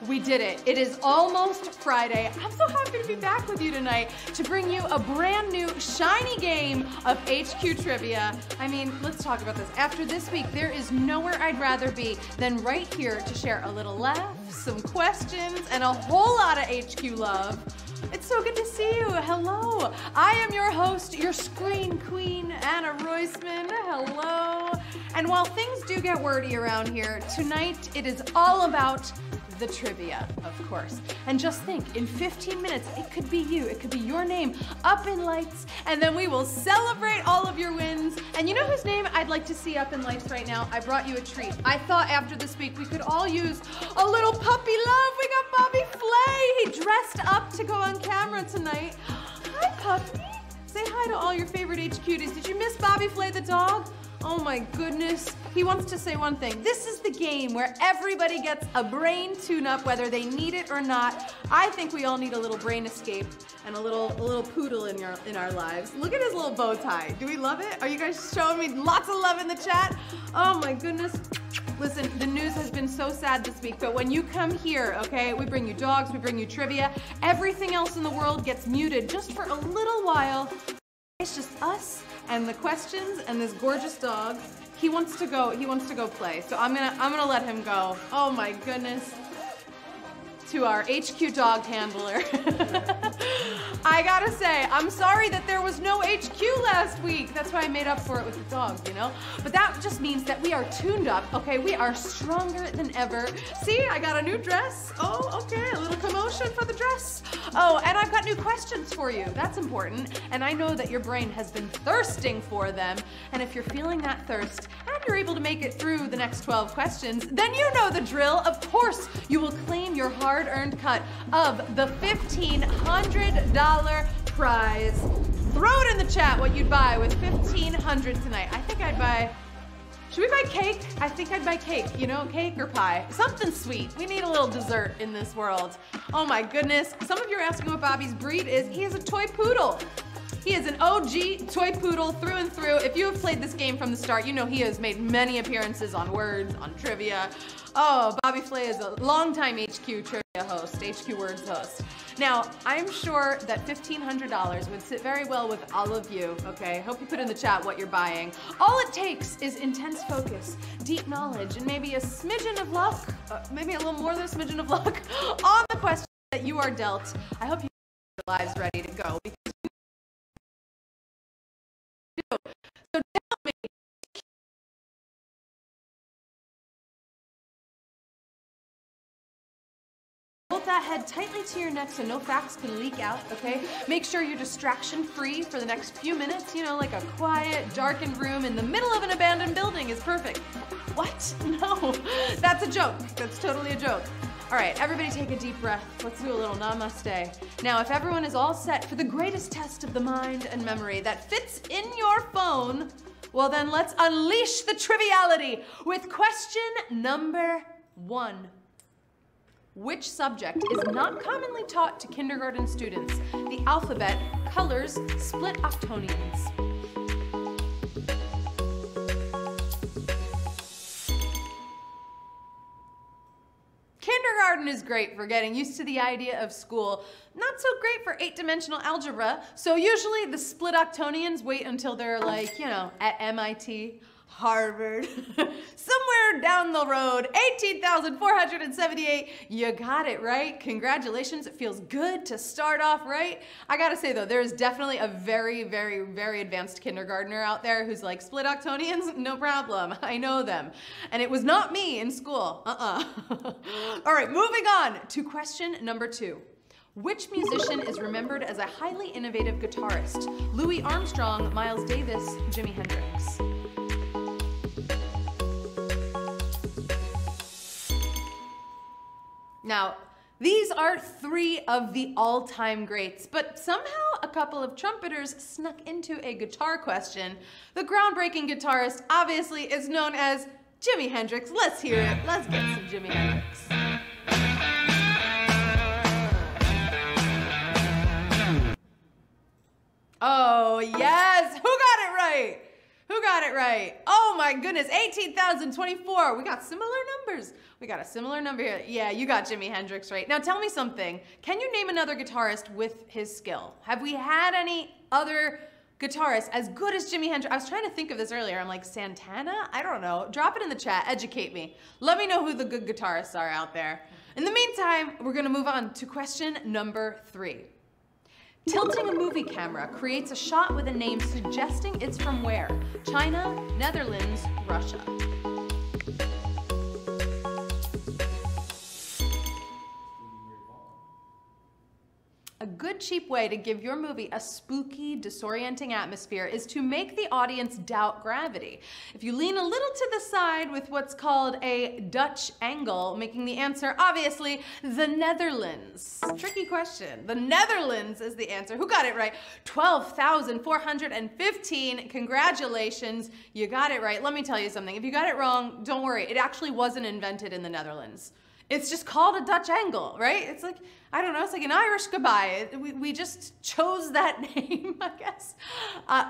We did it. It is almost Friday. I'm so happy to be back with you tonight to bring you a brand new shiny game of HQ trivia. I mean, let's talk about this. After this week, there is nowhere I'd rather be than right here to share a little laugh, some questions, and a whole lot of HQ love. It's so good to see you. Hello. I am your host, your screen queen, Anna Roisman. Hello. And while things do get wordy around here, tonight it is all about the trivia, of course. And just think, in 15 minutes, it could be you, it could be your name up in lights, and then we will celebrate all of your wins. And you know whose name I'd like to see up in lights right now? I brought you a treat. I thought after this week we could all use a little puppy love. We got Bobby Flay. He dressed up to go on camera tonight. Hi, puppy. Say hi to all your favorite HQties. Did you miss Bobby Flay the dog? Oh my goodness. He wants to say one thing. This is the game where everybody gets a brain tune-up, whether they need it or not. I think we all need a little brain escape and a little poodle in our lives. Look at his little bow tie. Do we love it? Are you guys showing me lots of love in the chat? Oh my goodness. Listen, the news has been so sad this week, but when you come here, okay, we bring you dogs, we bring you trivia. Everything else in the world gets muted just for a little while. It's just us and the questions and this gorgeous dog. He wants to go play. So I'm gonna let him go. Oh my goodness. To our HQ dog handler. I gotta say, I'm sorry that there was no HQ last week. That's why I made up for it with the dogs, you know? But that just means that we are tuned up, okay? We are stronger than ever. See, I got a new dress. Oh, okay, a little commotion for the dress. Oh, and I've got new questions for you. That's important. And I know that your brain has been thirsting for them. And if you're feeling that thirst, and you're able to make it through the next 12 questions, then you know the drill. Of course, you will claim your hard-earned cut of the $1,500 prize. Throw it in the chat what you'd buy with $1,500 tonight. I think I'd buy, should we buy cake? I think I'd buy cake, you know, cake or pie. Something sweet. We need a little dessert in this world. Oh my goodness. Some of you are asking what Bobby's breed is. He is a toy poodle. He is an OG toy poodle through and through. If you have played this game from the start, you know he has made many appearances on Words, on Trivia. Oh, Bobby Flay is a longtime HQ Trivia host, HQ Words host. Now, I'm sure that $1,500 would sit very well with all of you, okay? Hope you put in the chat what you're buying. All it takes is intense focus, deep knowledge, and maybe a smidgen of luck, maybe a little more than a smidgen of luck, on the question that you are dealt. I hope you have your lives ready to go. So tell me, hold that head tightly to your neck so no facts can leak out, okay? Make sure you're distraction-free for the next few minutes. You know, like a quiet, darkened room in the middle of an abandoned building is perfect. What? No, that's a joke. That's totally a joke. All right, everybody take a deep breath. Let's do a little namaste. Now, if everyone is all set for the greatest test of the mind and memory that fits in your phone, well then let's unleash the triviality with question number 1. Which subject is not commonly taught to kindergarten students? The alphabet, colors, split octonions. Kindergarten is great for getting used to the idea of school. Not so great for 8-dimensional algebra. So usually the split octonions wait until they're like, you know, at MIT, Harvard, somewhere down the road, 18,478. You got it right. Congratulations. It feels good to start off right. I gotta say though, there is definitely a very, very, very advanced kindergartner out there who's like, split octonions? No problem. I know them. And it was not me in school. All right, moving on to question number 2. Which musician is remembered as a highly innovative guitarist? Louis Armstrong, Miles Davis, Jimi Hendrix. Now, these are 3 of the all-time greats, but somehow a couple of trumpeters snuck into a guitar question. The groundbreaking guitarist obviously is known as Jimi Hendrix. Let's hear it. Let's get some Jimi Hendrix. Oh, yes. Who got it right? Who got it right? Oh my goodness, 18,024. We got similar numbers. We got a similar number here. Yeah, you got Jimi Hendrix right. Now tell me something. Can you name another guitarist with his skill? Have we had any other guitarists as good as Jimi Hendrix? I was trying to think of this earlier. I'm like, Santana? I don't know. Drop it in the chat. Educate me. Let me know who the good guitarists are out there. In the meantime, we're going to move on to question number 3. Tilting a movie camera creates a shot with a name suggesting it's from where? China, Netherlands, Russia. A good cheap way to give your movie a spooky, disorienting atmosphere is to make the audience doubt gravity. If you lean a little to the side with what's called a Dutch angle, making the answer, obviously, the Netherlands. Tricky question. The Netherlands is the answer. Who got it right? 12,415. Congratulations. You got it right. Let me tell you something. If you got it wrong, don't worry. It actually wasn't invented in the Netherlands. It's just called a Dutch angle, right? It's like, I don't know, it's like an Irish goodbye. We just chose that name, I guess.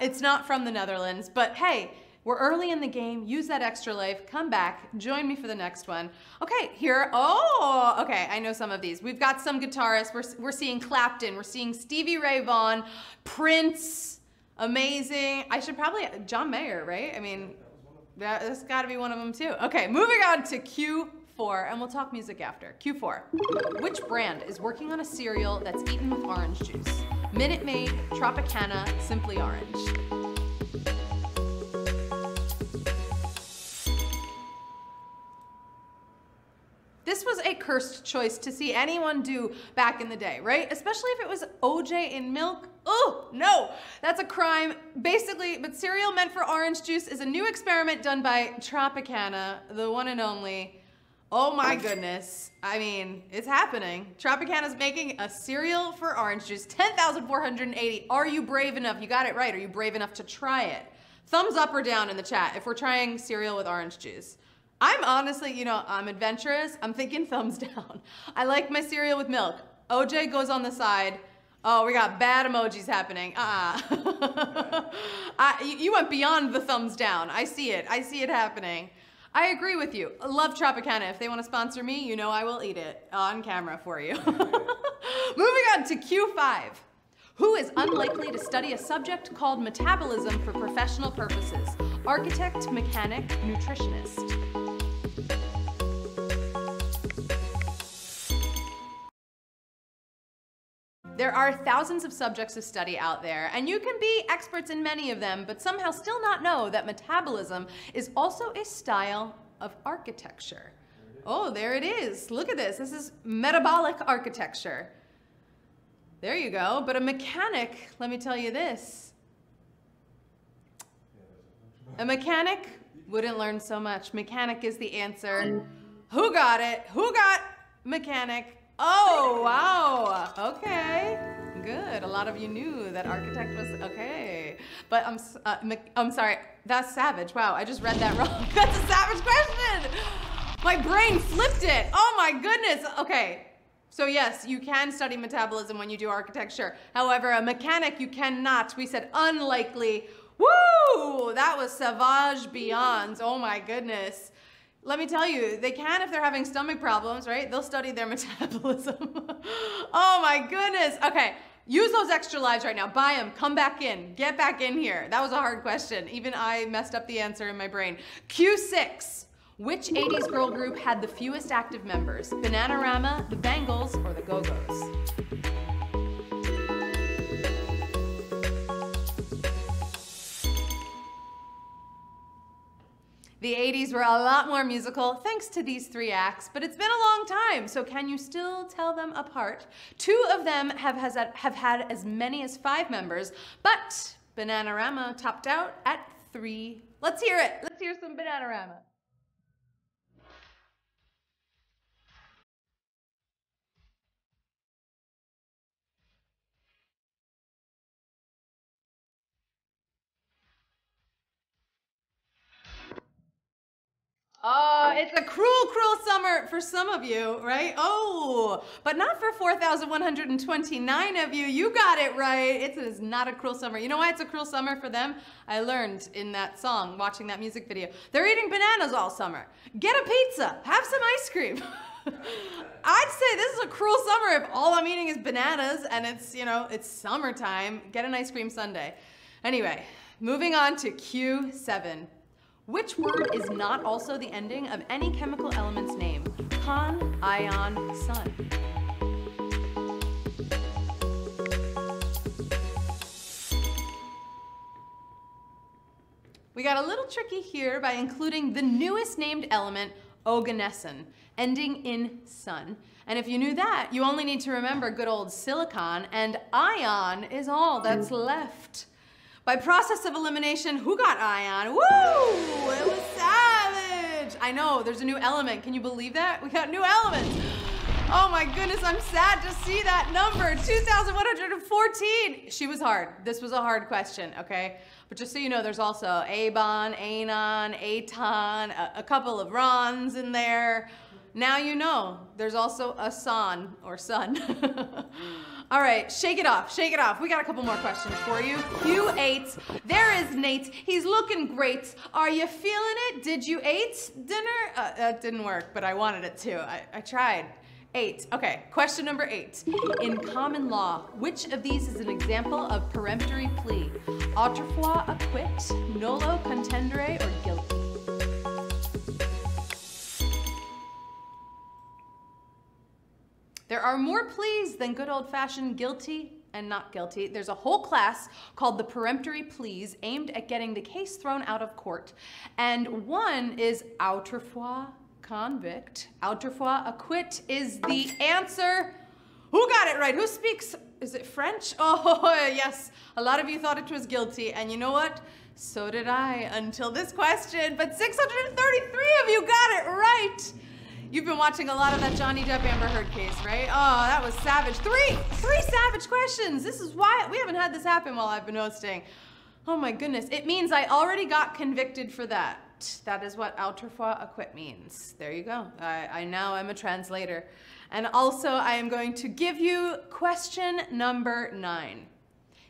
It's not from the Netherlands, but hey, we're early in the game. Use that extra life. Come back. Join me for the next one. Okay, here, oh, okay, I know some of these. We've got some guitarists. We're seeing Clapton. We're seeing Stevie Ray Vaughan, Prince, amazing. I should probably, John Mayer, right? I mean, that's gotta be one of them too. Okay, moving on to Q4, and we'll talk music after. Q4. Which brand is working on a cereal that's eaten with orange juice? Minute Maid, Tropicana, Simply Orange. This was a cursed choice to see anyone do back in the day, right? Especially if it was OJ in milk. Oh, no, that's a crime. Basically, but cereal meant for orange juice is a new experiment done by Tropicana, the one and only. Oh my goodness. I mean, it's happening. Tropicana's making a cereal for orange juice. 10,480. Are you brave enough? You got it right. Are you brave enough to try it? Thumbs up or down in the chat if we're trying cereal with orange juice. I'm honestly, you know, I'm adventurous. I'm thinking thumbs down. I like my cereal with milk. OJ goes on the side. Oh, we got bad emojis happening. You went beyond the thumbs down. I see it. I see it happening. I agree with you. Love Tropicana. If they want to sponsor me, you know I will eat it on camera for you. Moving on to Q5. Who is unlikely to study a subject called metabolism for professional purposes? Architect, mechanic, nutritionist. There are thousands of subjects of study out there, and you can be experts in many of them, but somehow still not know that metabolism is also a style of architecture. Oh, there it is. Look at this. This is metabolic architecture. There you go. But a mechanic, let me tell you this. A mechanic wouldn't learn so much. Mechanic is the answer. Who got it? Who got mechanic? Oh, wow. Okay. Good. A lot of you knew that architect was okay. But I'm sorry. That's savage. Wow, I just read that wrong. That's a savage question. My brain flipped it. Oh my goodness. Okay. So yes, you can study metabolism when you do architecture. However, a mechanic you cannot. We said unlikely. Woo! That was savage beyond. Oh my goodness. Let me tell you, they can if they're having stomach problems, right? They'll study their metabolism. Oh my goodness. Okay, use those extra lives right now. Buy them, come back in, get back in here. That was a hard question. Even I messed up the answer in my brain. Q6, which 80s girl group had the fewest active members? Bananarama, the Bangles, or the Go-Go's? The 80s were a lot more musical thanks to these three acts, but it's been a long time, so can you still tell them apart? Two of them have had as many as 5 members, but Bananarama topped out at 3. Let's hear it. Let's hear some Bananarama. Oh, it's a cruel, cruel summer for some of you, right? Oh, but not for 4,129 of you. You got it right. It is not a cruel summer. You know why it's a cruel summer for them? I learned in that song, watching that music video. They're eating bananas all summer. Get a pizza. Have some ice cream. I'd say this is a cruel summer if all I'm eating is bananas and it's, you know, it's summertime. Get an ice cream sundae. Anyway, moving on to Q7. Which word is not also the ending of any chemical element's name? Con, ion, sun. We got a little tricky here by including the newest named element, oganesson, ending in sun. And if you knew that, you only need to remember good old silicon, and ion is all that's left. By process of elimination, who got ion? Woo! It was savage! I know, there's a new element. Can you believe that? We got new elements. Oh my goodness, I'm sad to see that number, 2,114. She was hard. This was a hard question, okay? But just so you know, there's also abon, anon, aton, a couple of rons in there. Now you know, there's also a son or sun. All right, shake it off, shake it off. We got a couple more questions for you. Q8, there is Nate. He's looking great. Are you feeling it? Did you eat dinner? That didn't work, but I wanted it to. I tried. 8. Okay, question number 8. In common law, which of these is an example of peremptory plea? Autrefois, acquit, nolo contendere, or guilty? There are more pleas than good old-fashioned guilty and not guilty. There's a whole class called the peremptory pleas aimed at getting the case thrown out of court. And one is autrefois, convict. Autrefois, acquit is the answer. Who got it right? Who speaks, is it French? Oh, yes. A lot of you thought it was guilty. And you know what? So did I until this question. But 633 of you got it right. You've been watching a lot of that Johnny Depp Amber Heard case, right? Oh, that was savage. Three savage questions. This is why we haven't had this happen while I've been hosting. Oh my goodness. It means I already got convicted for that. acquit. That is what autrefois acquit means. There you go. I now am a translator. And also, I am going to give you question number 9.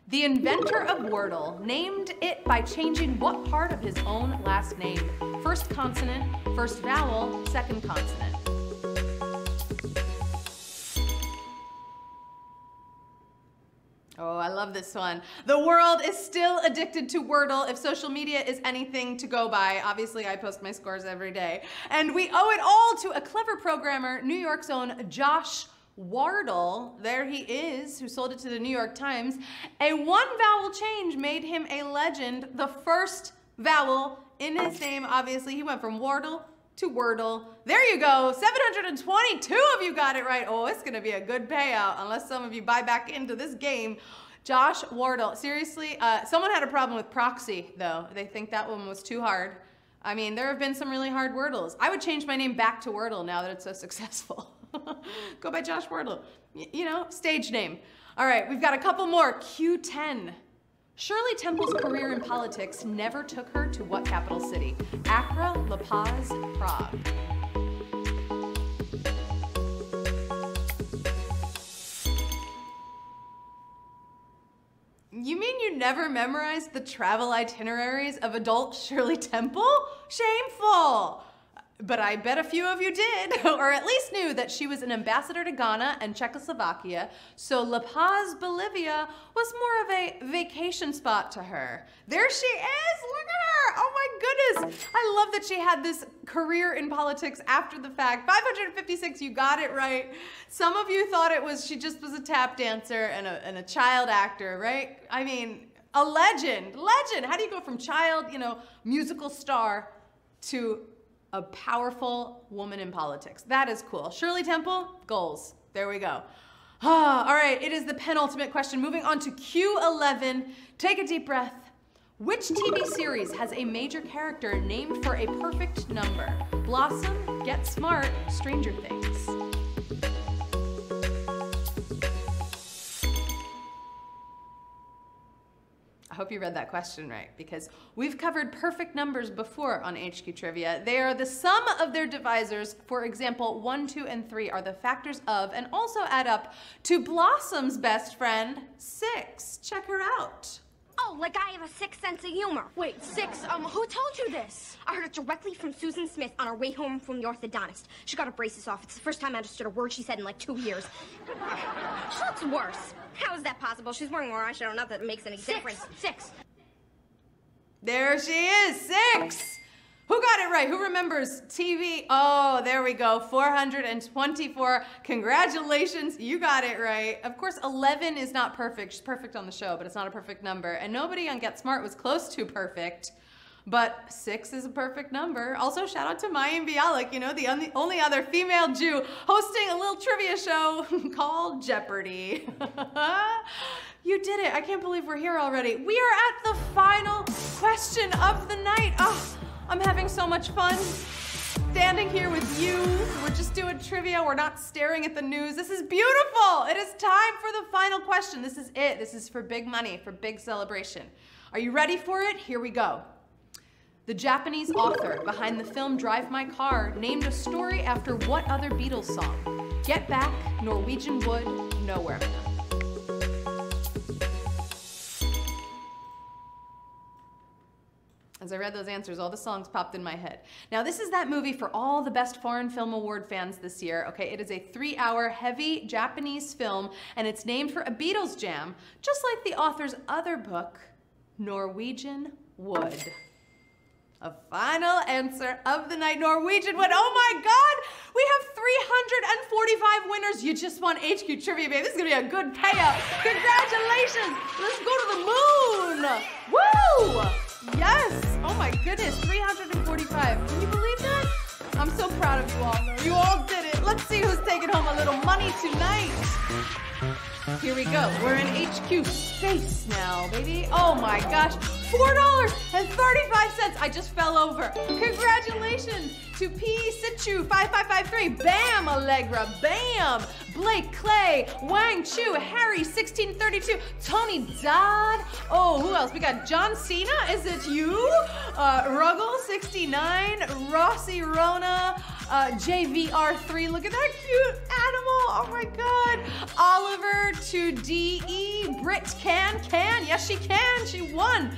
The inventor of Wordle named it by changing what part of his own last name? First consonant, first vowel, second consonant. Oh, I love this one. The world is still addicted to Wordle if social media is anything to go by. Obviously, I post my scores every day. And we owe it all to a clever programmer, New York's own Josh Wardle, there he is, who sold it to the New York Times. A one vowel change made him a legend. The first vowel in his name, obviously, he went from Wardle to Wordle. There you go, 722 of you got it right. Oh, it's gonna be a good payout, unless some of you buy back into this game. Josh Wardle, seriously, someone had a problem with proxy, though. They think that one was too hard. I mean, there have been some really hard Wordles. I would change my name back to Wordle now that it's so successful. Go by Josh Wardle. You know, stage name. All right, we've got a couple more. Q10. Shirley Temple's career in politics never took her to what capital city? Accra, La Paz, Prague. You mean you never memorized the travel itineraries of adult Shirley Temple? Shameful! But I bet a few of you did, or at least knew that she was an ambassador to Ghana and Czechoslovakia, so La Paz, Bolivia was more of a vacation spot to her. There she is, look at her, oh my goodness. I love that she had this career in politics after the fact. 556, you got it right. Some of you thought she just was a tap dancer and a child actor, right? I mean, a legend. How do you go from child, musical star to a powerful woman in politics? That is cool. Shirley Temple, goals. There we go. All right, it is the penultimate question. Moving on to Q11. Take a deep breath. Which TV series has a major character named for a perfect number? Blossom, Get Smart, Stranger Things. I hope you read that question right, because we've covered perfect numbers before on HQ Trivia. They are the sum of their divisors. For example, 1, 2, and 3 are the factors of and also add up to Blossom's best friend, 6. Check her out. Oh, like I have a sixth sense of humor. Wait, 6, who told you this? I heard it directly from Susan Smith on our way home from the orthodontist. She got her braces off. It's the first time I understood a word she said in like 2 years. She looks worse. How is that possible? She's wearing more eyeshadow, not that it makes any difference. 6. There she is, 6. Who got it right? Who remembers TV? Oh, there we go, 424. Congratulations, you got it right. Of course, 11 is not perfect. She's perfect on the show, but it's not a perfect number. And nobody on Get Smart was close to perfect, but 6 is a perfect number. Also, shout out to Mayim Bialik, the only other female Jew hosting a little trivia show called Jeopardy. You did it. I can't believe we're here already. We are at the final question of the night. Oh, I'm having so much fun standing here with you. We're just doing trivia. We're not staring at the news. This is beautiful. It is time for the final question. This is it. This is for big money, for big celebration. Are you ready for it? Here we go. The Japanese author behind the film Drive My Car named a story after what other Beatles song? Get Back, Norwegian Wood, Nowhere Man. As I read those answers, all the songs popped in my head. Now, this is that movie for all the Best Foreign Film Award fans this year. Okay, it is a 3-hour heavy Japanese film, and it's named for a Beatles jam, just like the author's other book, Norwegian Wood. A final answer of the night, Norwegian Wood. Oh my God, we have 345 winners. You just won HQ Trivia, babe. This is gonna be a good payout. Congratulations. Let's go to the moon. Woo! Yes! Oh my goodness, 345. Can you believe that? I'm so proud of you all, though. You all did it. Let's see who's taking home a little money tonight. Here we go. We're in HQ space now, baby. Oh my gosh, $4.35. I just fell over. Congratulations to P. Situ 5553. Bam, Allegra. Bam. Blake Clay, Wang Chu, Harry 1632, Tony Dodd. Oh, who else? We got John Cena. Is it you? Ruggle 69, Rossi Rona, JVR3. Look at that cute animal. Oh my God. Oliver 2DE, Brit Can. Yes, she can. She won.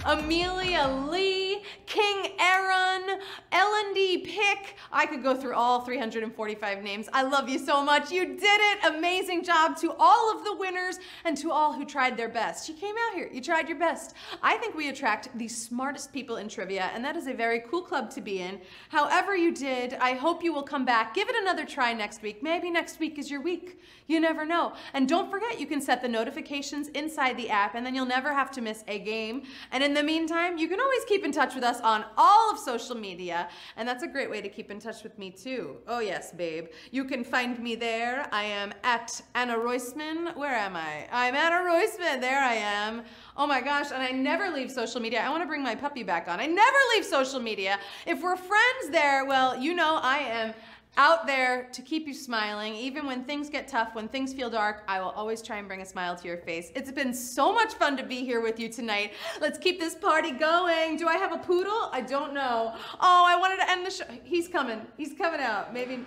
Amelia Lee, King Aaron, L&D Pick. I could go through all 345 names. I love you so much. You did it. Amazing job to all of the winners and to all who tried their best. You came out here. You tried your best. I think we attract the smartest people in trivia, and that is a very cool club to be in. However you did, I hope you will come back. Give it another try next week. Maybe next week is your week. You never know. And don't forget, you can set the notifications inside the app, and then you'll never have to miss a game. And in the meantime, you can always keep in touch with us on all of social media, and that's a great way to keep in touch with me too. Oh yes, babe. You can find me there. I am at Anna Roisman. Where am I? I'm Anna Roisman. There I am. Oh my gosh, and I never leave social media. I want to bring my puppy back on. I never leave social media. If we're friends there, well, you know I am out there to keep you smiling. Even when things get tough, when things feel dark, I will always try and bring a smile to your face. It's been so much fun to be here with you tonight. Let's keep this party going. Do I have a poodle? I don't know. Oh, I wanted to end the show. He's coming. He's coming out. Maybe.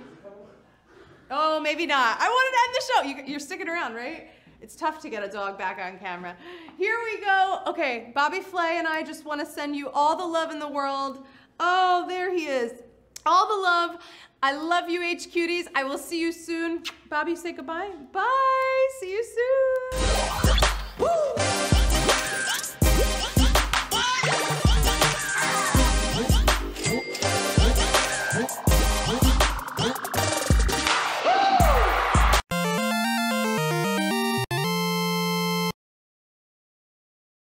Oh, maybe not. I wanted to end the show. You're sticking around, right? It's tough to get a dog back on camera. Here we go. Okay, Bobby Flay and I just want to send you all the love in the world. Oh, there he is. All the love. I love you, HQties. I will see you soon. Bobby, say goodbye. Bye. See you soon.